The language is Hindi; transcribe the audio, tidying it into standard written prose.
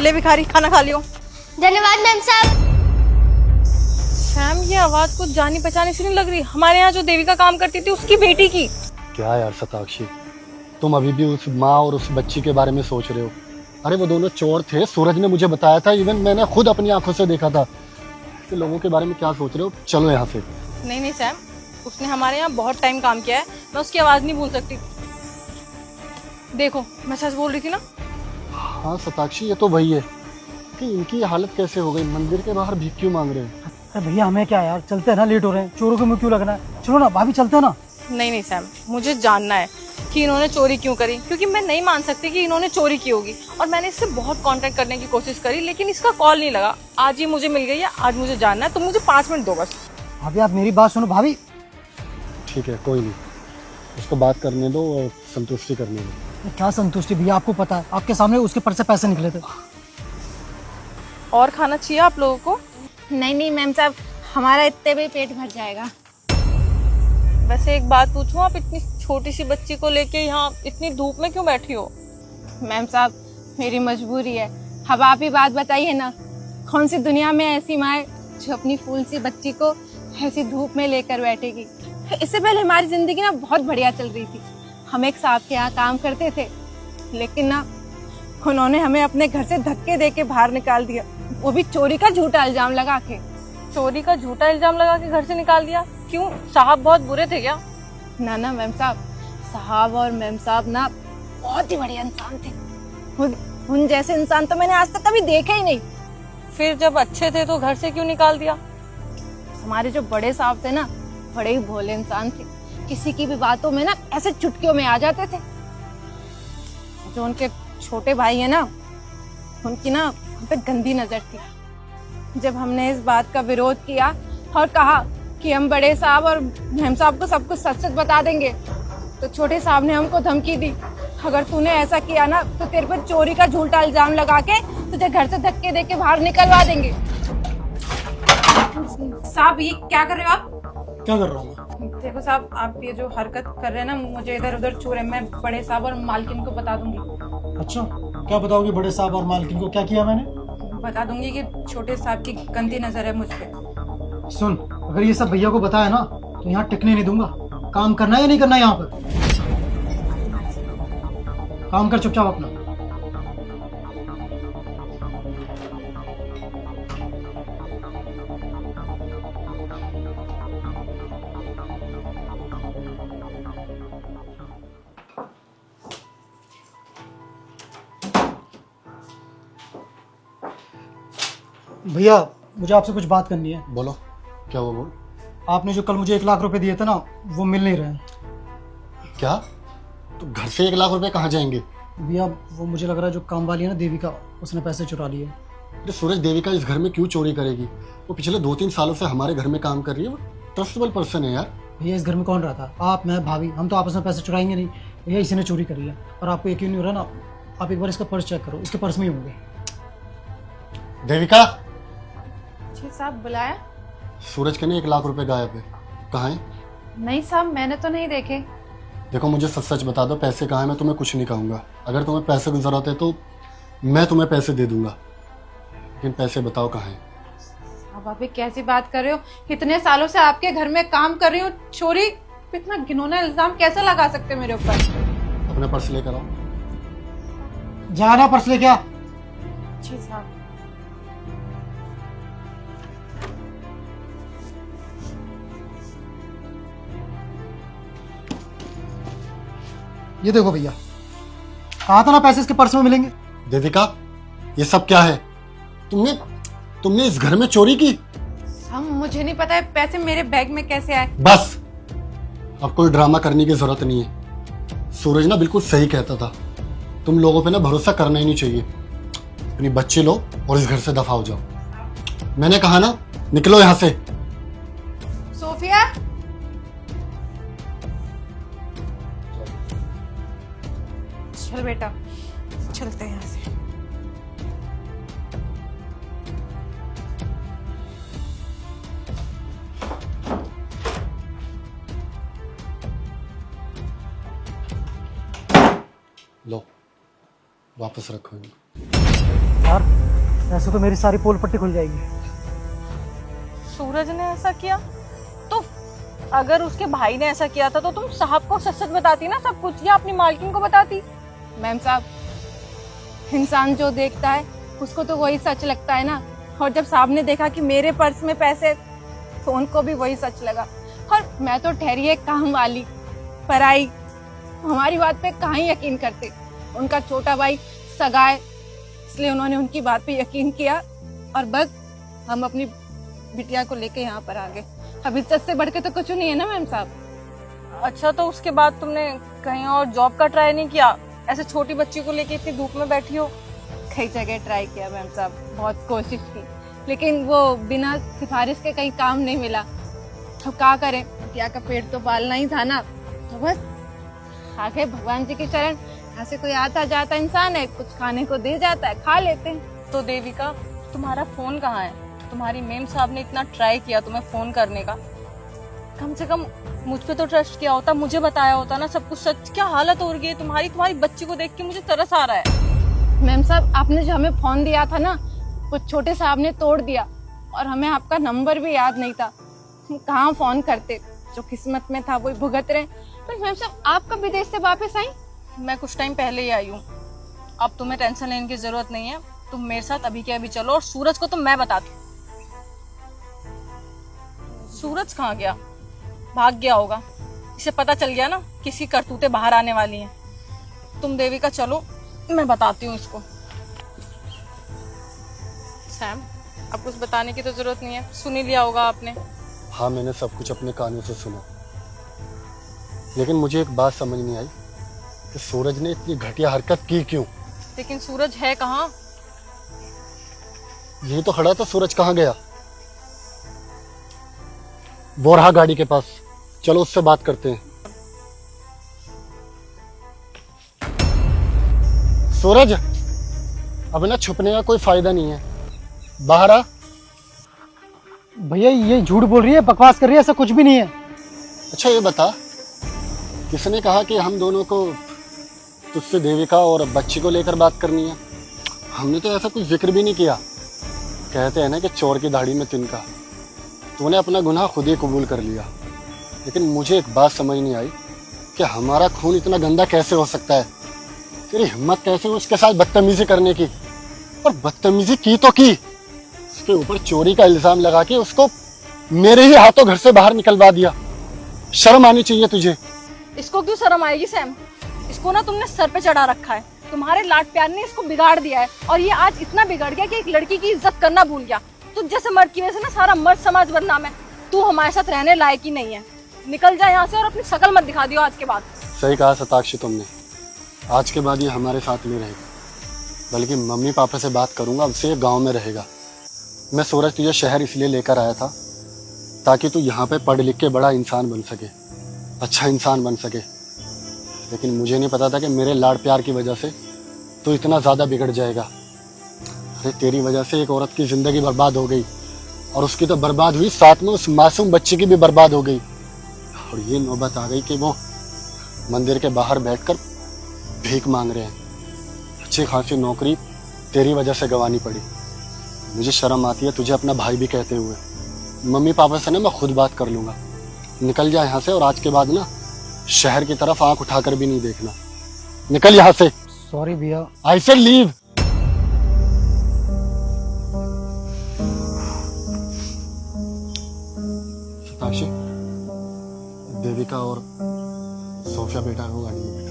ले भिखारी, खाना खा लियो। धन्यवाद मैम साहब। सैम, ये आवाज कुछ जानी पहचानी सी नहीं लग रही। हमारे यहाँ जो देविका काम करती थी उसकी बेटी की। क्या यार शताक्षी, तुम अभी भी उस माँ और उस बच्ची के बारे में सोच रहे हो? अरे वो दोनों चोर थे, सूरज ने मुझे बताया था, इवन मैंने खुद अपनी आंखों से देखा था। ऐसे लोगों के बारे में क्या सोच रहे हो? चलो यहाँ से। नहीं सैम, उसने हमारे यहाँ बहुत टाइम काम किया है, मैं उसकी आवाज नहीं भूल सकती। देखो, मैं सच बोल रही थी ना। हाँ शताक्षी, ये तो वही है कि इनकी हालत कैसे हो गई, मंदिर के बाहर भीख क्यों मांग रहे हैं? अरे भैया हमें क्या यार, चलते हैं ना, लेट हो रहे हैं, चोरों के मुंह क्यों लगना है। चलो ना भाभी, चलते हैं ना। नहीं सैम, मुझे जानना है कि इन्होंने चोरी क्यों करी, क्योंकि मैं नहीं मान सकती कि इन्होंने चोरी की होगी। और मैंने इससे बहुत कांटेक्ट करने की कोशिश करी, लेकिन इसका कॉल नहीं लगा। आज ही मुझे मिल गई है, आज मुझे जानना है। तुम मुझे 5 मिनट दो बस। भाभी आप मेरी बात सुनो भाभी। ठीक है, कोई नहीं, उसको बात करने दो और संतुष्टि करने दो। क्या संतुष्टि भैया, आपको पता है आपके सामने उसके पर्स से पैसे निकले थे। और खाना चाहिए आप लोगों को? नहीं मैम साहब, हमारा इतने में पेट भर जाएगा। वैसे एक बात पूछूं, आप इतनी छोटी सी बच्ची को लेके यहाँ इतनी धूप में क्यों बैठी हो? मैम साहब, मेरी मजबूरी है। अब आप ही बात बताइए ना, कौन सी दुनिया में ऐसी माँ है जो अपनी फूल सी बच्ची को ऐसी धूप में लेकर बैठेगी। इससे पहले हमारी जिंदगी ना बहुत बढ़िया चल रही थी। हम एक साहब के यहाँ काम करते थे, लेकिन ना उन्होंने हमें अपने घर से धक्के दे के बाहर निकाल दिया, वो भी चोरी का झूठा इल्जाम लगा के। चोरी का झूठा इल्जाम लगा के घर से निकाल दिया? क्यों, साहब बहुत बुरे थे क्या? ना मैम साहब, साहब और मैम साहब ना बहुत ही बढ़िया इंसान थे। उन जैसे इंसान तो मैंने आज तक कभी देखे ही नहीं। फिर जब अच्छे थे तो घर से क्यों निकाल दिया? हमारे जो बड़े साहब थे ना, बड़े ही भोले इंसान थे। किसी की भी बातों में ना ऐसे चुटकियों में आ जाते थे। जो उनके छोटे भाई है ना, उनकी ना हम पे गंदी नजर थी। जब हमने इस बात का विरोध किया और कहा कि हम बड़े साहब और मैम साहब को सब कुछ सच सच बता देंगे, तो छोटे साहब ने हमको धमकी दी, अगर तूने ऐसा किया ना तो तेरे पर चोरी का झूठा इल्जाम लगा के तुझे घर से धक्के दे के बाहर निकलवा देंगे। साहब, ये क्या कर रहे हो आप? क्या कर रहा हूँ? देखो साहब, आप ये जो हरकत कर रहे हैं ना, मुझे इधर उधर छू रहे हैं। मैं बड़े साहब और मालकिन को बता दूंगी। अच्छा, क्या बताओगे बड़े साहब और मालकिन को? क्या किया मैंने? बता दूंगी कि छोटे साहब की गंदी नजर है मुझ पे। सुन, अगर ये सब भैया को बताया ना तो यहाँ टिकने नहीं दूंगा। काम करना है या नहीं करना है यहाँ पर? काम कर चुपचाप अपना। भैया मुझे आपसे कुछ बात करनी है। बोलो, क्या हुआ? बोल। आपने जो कल मुझे 1 लाख रुपए दिए थे ना, वो मिल नहीं रहे हैं। क्या? तो घर से 1 लाख रुपए कहाँ जाएंगे? भैया वो मुझे लग रहा है जो काम वाली है ना देविका, उसने पैसे चुरा लिए। अरे सूरज, देविका इस घर में क्यों चोरी करेगी? वो पिछले 2-3 सालों से हमारे घर में काम कर रही है। वो ट्रस्टेबल पर्सन है यार। भैया इस घर में कौन रहता है? आप, मैं, भाभी, हम तो आपस में पैसे चुराएंगे नहीं। भैया इसी ने चोरी करी है और आपको यकीन नहीं हो रहा ना, आप एक बार इसका पर्स चेक करो, इसके पर्स में ही होंगे। देविका, जी साहब, बुलाया? सूरज के ना 1 लाख रुपए गायब है। कहाँ है? नहीं साहब, मैंने तो नहीं देखे। देखो, मुझे सच सच बता दो, पैसे कहाँ हैं? मैं तुम्हें कुछ नहीं कहूँगा। अगर तुम्हें पैसे की जरूरत है तो मैं तुम्हें पैसे दे दूंगा, लेकिन पैसे बताओ कहाँ हैं। अब आप ये कैसी बात कर रहे हो? इतने सालों से आपके घर में काम कर रही हूँ, चोरी? इतना घिनौना इल्जाम कैसे लगा सकते मेरे ऊपर? अपना पर्स लेकर आओ। जाना, पर्स लेके आ। जी साहब। ये देखो भैया, कहा था ना पैसे इसके पर्स में मिलेंगे। देविका, ये सब क्या है? तुमने इस घर में चोरी की? हम, मुझे नहीं पता है पैसे मेरे बैग में कैसे आए। बस, अब कोई ड्रामा करने की जरूरत नहीं है। सूरज ना बिल्कुल सही कहता था, तुम लोगों पे ना भरोसा करना ही नहीं चाहिए। अपनी बच्चे लो और इस घर से दफा हो जाओ। मैंने कहा ना, निकलो यहाँ से। सोफिया, चल बेटा, चलते हैं यहाँ से। लो, वापस रखो इनको। यार ऐसे तो मेरी सारी पोल पट्टी खुल जाएगी। सूरज ने ऐसा किया तो अगर उसके भाई ने ऐसा किया था तो तुम साहब को सच सच बताती ना सब कुछ, या अपनी मालकिन को बताती। मैम साहब, इंसान जो देखता है उसको तो वही सच लगता है ना। और जब साहब ने देखा कि मेरे पर्स में पैसे, तो उनको भी वही सच लगा। और मैं तो ठहरी है काम वाली, पराई, हमारी बात पे कहाँ ही यकीन करते। उनका छोटा भाई सगा है, इसलिए उन्होंने उनकी बात पे यकीन किया और बस हम अपनी बिटिया को लेके यहाँ पर आ गए। अब इज्जत से बढ़ के तो कुछ नहीं है ना मैम साहब। अच्छा, तो उसके बाद तुमने कहीं और जॉब का ट्राई नहीं किया? ऐसे छोटी बच्ची को लेके इतनी धूप में बैठी हो। कई जगह ट्राई किया मैम साहब, बहुत कोशिश की, लेकिन वो बिना सिफारिश के कहीं काम नहीं मिला। तो क्या करें, बिटिया का पेट तो पालना ही था ना। तो बस आगे भगवान जी की शरण, ऐसे कोई आता जाता इंसान है, कुछ खाने को दे जाता है, खा लेते हैं। तो देविका, तुम्हारा फोन कहाँ है? तुम्हारी मेम साहब ने इतना ट्राई किया तुम्हें फोन करने का, कम से कम मुझ पे तो ट्रस्ट किया होता, मुझे बताया होता ना सब कुछ सच। क्या हालत हो रही है तुम्हारी बच्ची को देख के मुझे तरस आ रहा है। मैम साहब, आपने जो हमें फोन दिया था ना, वो छोटे साहब ने तोड़ दिया और हमें आपका नंबर भी याद नहीं था। हम कहाँ फोन करते, जो किस्मत में था वही भुगत रहे। पर मैम साहब, आप कब विदेश से वापस आई? मैं कुछ टाइम पहले ही आई हूँ। अब तुम्हें टेंशन लेने की जरूरत नहीं है, तुम मेरे साथ अभी के अभी चलो और सूरज को तो मैं बताती हूँ। सूरज कहाँ गया? भाग गया होगा, इसे पता चल गया ना किसी करतूतें बाहर आने वाली हैं। तुम देविका चलो, मैं बताती हूँ इसको। सैम, अब कुछ बताने की तो जरूरत नहीं है, सुन ही लिया होगा आपने। हाँ, मैंने सब कुछ अपने कानों से सुना, लेकिन मुझे एक बात समझ नहीं आई कि सूरज ने इतनी घटिया हरकत की क्यों। लेकिन सूरज है कहाँ? यही तो खड़ा था, सूरज कहाँ गया? वो रहा गाड़ी के पास, चलो उससे बात करते हैं। सूरज, अब ना छुपने का कोई फायदा नहीं है, बाहर आ। भैया ये झूठ बोल रही है, बकवास कर रही है, ऐसा कुछ भी नहीं है। अच्छा ये बता, किसने कहा कि हम दोनों को तुझसे देविका और बच्ची को लेकर बात करनी है? हमने तो ऐसा कुछ जिक्र भी नहीं किया। कहते हैं ना कि चोर की दाढ़ी में तिनका। तूने अपना गुनाह खुद ही कबूल कर लिया, लेकिन मुझे एक बात समझ नहीं आई कि हमारा खून इतना गंदा कैसे हो सकता है। तेरी हिम्मत कैसे हुई उसके साथ बदतमीजी करने की? और बदतमीजी की तो की, उसके ऊपर चोरी का इल्जाम लगा के उसको मेरे ही हाथों घर से बाहर निकलवा दिया। शर्म आनी चाहिए तुझे। इसको क्यों शर्म आएगी सैम? इसको ना तुमने सर पे चढ़ा रखा है, तुम्हारे लाड प्यार ने इसको बिगाड़ दिया है। और ये आज इतना बिगड़ गया कि एक लड़की की इज्जत करना भूल गया। तुझ जैसे मर्द की वजह से ना सारा मर्द समाज बदनाम है। तू हमारे साथ रहने लायक ही नहीं है, निकल जा यहाँ से और अपनी शक्ल मत दिखा दियो आज के बाद। सही कहा सताक्षी तुमने, आज के बाद ये हमारे साथ नहीं रहेगा, बल्कि मम्मी पापा से बात करूंगा, अब से ये गाँव में रहेगा। मैं सूरज तुझे शहर इसलिए लेकर आया था ताकि तू यहाँ पे पढ़ लिख के बड़ा इंसान बन सके, अच्छा इंसान बन सके। लेकिन मुझे नहीं पता था कि मेरे लाड़ प्यार की वजह से तू इतना ज़्यादा बिगड़ जाएगा। अरे तेरी वजह से एक औरत की ज़िंदगी बर्बाद हो गई, और उसकी तो बर्बाद हुई, साथ में उस मासूम बच्चे की भी बर्बाद हो गई। और ये नौबत आ गई कि वो मंदिर के बाहर बैठकर भीख मांग रहे हैं। अच्छी खासी नौकरी तेरी वजह से गंवानी पड़ी। मुझे शर्म आती है तुझे अपना भाई भी कहते हुए। मम्मी पापा से ना मैं खुद बात कर लूँगा। निकल जा यहाँ से, और आज के बाद ना शहर की तरफ आंख उठाकर भी नहीं देखना। निकल यहाँ से। सॉरी भैया। आई से लीव। सताक्षी, देविका और सोफिया बेटा को गाड़ी में